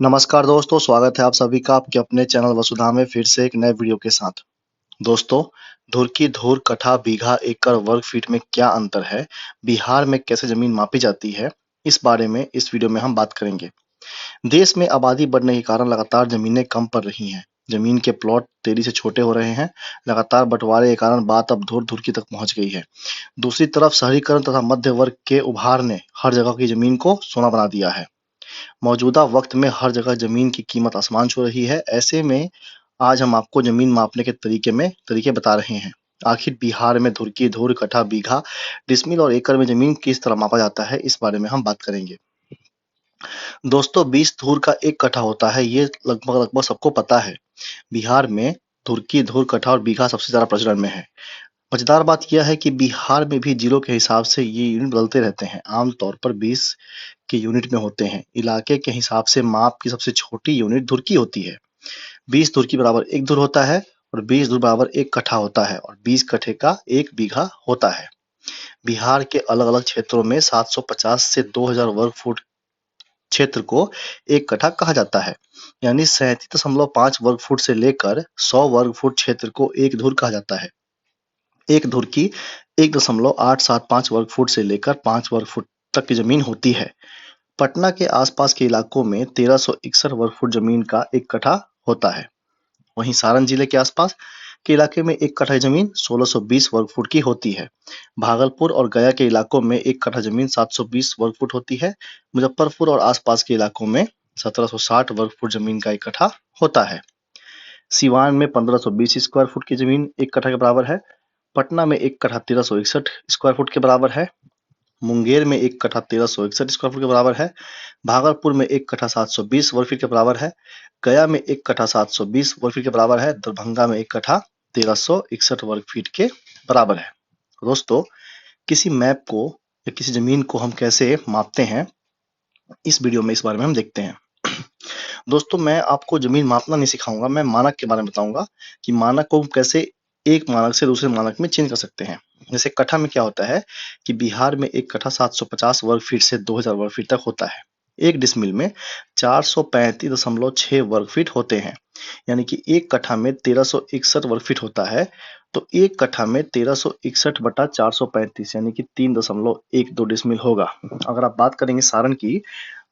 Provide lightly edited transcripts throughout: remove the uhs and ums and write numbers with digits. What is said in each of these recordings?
नमस्कार दोस्तों, स्वागत है आप सभी का आपके अपने चैनल वसुधा में फिर से एक नए वीडियो के साथ। दोस्तों, धुर की धूर कठा, बीघा, एकड़, वर्ग फीट में क्या अंतर है? बिहार में कैसे जमीन मापी जाती है? इस बारे में इस वीडियो में हम बात करेंगे। देश में आबादी बढ़ने के कारण लगातार जमीनें कम पड़ रही हैं। जमीन के प्लॉट तेजी से छोटे हो रहे हैं। लगातार बंटवारे के कारण बात अब धुर-धुरकी तक पहुंच गई है। दूसरी तरफ शहरीकरण तथा मध्य वर्ग के उभार ने हर जगह की जमीन को सोना बना दिया है। मौजूदा वक्त में हर जगह जमीन की कीमत आसमान छू रही है। ऐसे में आज हम आपको जमीन मापने के तरीके बता रहे हैं। आखिर बिहार में धुर की धूर, कठा, बीघा, डिसमिल और एकड़ में जमीन किस तरह मापा जाता है, इस बारे में हम बात करेंगे। दोस्तों, 20 धूर का 1 कट्ठा होता है, ये लगभग लगभग सबको पता है। बिहार में धुर की धूर, कट्ठा और बीघा सबसे ज्यादा प्रचलन में है। मजेदार बात यह है कि बिहार में भी जिलों के हिसाब से ये यूनिट बदलते रहते हैं। आमतौर पर 20 के यूनिट में होते हैं। इलाके के हिसाब से माप की सबसे छोटी यूनिट धुर की होती है। 20 धुर की बराबर 1 धुर होता है और 20 धुर बराबर 1 कट्ठा होता है और 20 कट्ठे का 1 बीघा होता है। बिहार के अलग-अलग क्षेत्रों में 750 से 2000 वर्ग फुट क्षेत्र को 1 कट्ठा कहा जाता है। यानी 37.5 वर्ग फुट से लेकर 100 वर्ग फुट क्षेत्र को 1 धुर कहा जाता है। 1 धुर की 1.875 वर्ग फुट से लेकर 5 वर्ग फुट तक की जमीन होती है। पटना के आसपास के इलाकों में 1361 वर्ग फुट जमीन का 1 कट्ठा होता है। वहीं सारण जिले के आसपास के इलाके में 1 कट्ठा जमीन 1620 वर्ग फुट की होती है। भागलपुर और गया के इलाकों में 1 कट्ठा जमीन 720 वर्ग फुट होती है। मुजफ्फरपुर और आसपास के इलाकों में 1760 वर्ग फुट जमीन का 1 कट्ठा होता है। सिवान में 1520 स्क्वायर फुट की जमीन 1 कट्ठा के बराबर है। पटना में 1 कट्ठा 1361 स्क्वायर फुट के बराबर है। मुंगेर में 1 कट्ठा 1361 स्क्वायर फुट के बराबर है। भागलपुर में 1 कट्ठा 720 वर्ग फीट के बराबर है। गया में 1 कट्ठा 720 वर्ग फीट के बराबर है। दरभंगा में 1 कट्ठा 1361 वर्ग फीट के बराबर है। दोस्तों, किसी मैप को या किसी जमीन को हम कैसे मापते हैं, इस वीडियो में इस बारे में हम देखते हैं। दोस्तों, मैं आपको जमीन मापना नहीं सिखाऊंगा, मैं मानक के बारे में बताऊंगा कि मानक को कैसे एक मानक से दूसरे मानक में चेंज कर सकते हैं। जैसे कट्ठा में क्या होता है कि बिहार में 1 कट्ठा 750 वर्ग फीट से 2000 वर्ग फीट तक होता है। 1 डिसमिल में 435.6 वर्ग फीट होते हैं। यानी कि 1 कट्ठा में 1361 वर्ग फीट होता है। तो 1 कट्ठा में 1361 बटा 435 यानी कि 3.12 डिसमिल होगा। अगर आप बात करेंगे सारण की,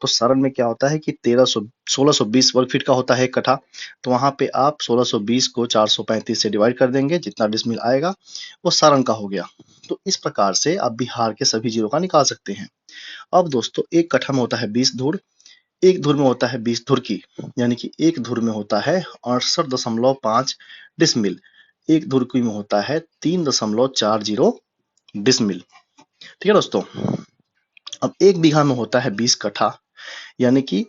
तो सारण में क्या होता है कि 1620 वर्ग फीट का होता है 1 कट्ठा। तो वहां पे आप 1620 को 435 से डिवाइड कर देंगे, जितना डिसमिल आएगा वो सारण का हो गया। तो इस प्रकार से आप बिहार के सभी जिलों का निकाल सकते हैं। अब दोस्तों, 1 कट्ठा में होता है 20 धुर, 1 धुर में होता है 20 धुर की, यानी कि 1 धुर में होता है 68.5 डिसमिल। 1 धुर की में होता है 3.40 डिसमिल। ठीक है दोस्तों। अब 1 बीघा में होता है 20 कट्ठा, यानी कि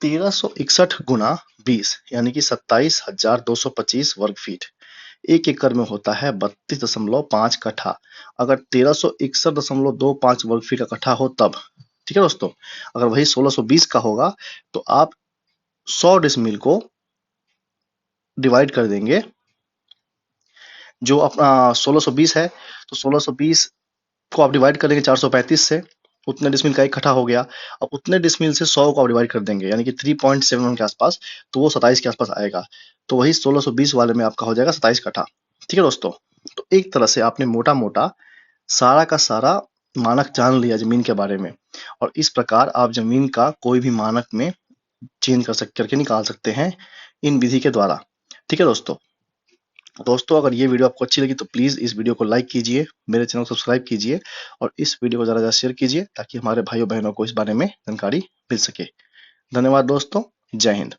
1361 गुना 20 यानी कि 27,225 वर्ग फीट। 1 एकड़ में होता है 32.5 कट्ठा। अगर 1361.25 वर्ग फीट का कट्ठा हो तब, ठीक है दोस्तों। अगर वही 1620 का होगा तो आप 100 डिसमिल को डिवाइड कर देंगे। जो अपना 1620 है तो 1620 को आप डिवाइड करेंगे 435 से, उतने डिसमिल का 1 कट्ठा हो गया। अब उतने डिसमिल से 100 को आप डिवाइड कर देंगे, यानी कि 3.71 के आसपास, तो वो 27 के आसपास आएगा। तो वही 1620 वाले में आपका हो जाएगा 27 कट्ठा। ठीक है दोस्तों। तो एक तरह से आपने मोटा मोटा सारा का सारा मानक जान लिया जमीन के बारे में, और इस प्रकार आप जमीन का कोई भी मानक में चेंज करके निकाल सकते हैं इन विधि के द्वारा। ठीक है दोस्तों। अगर ये वीडियो आपको अच्छी लगी तो प्लीज इस वीडियो को लाइक कीजिए, मेरे चैनल को सब्सक्राइब कीजिए और इस वीडियो को ज्यादा ज्यादा शेयर कीजिए ताकि हमारे भाइयों बहनों को इस बारे में जानकारी मिल सके। धन्यवाद दोस्तों। जय हिंद।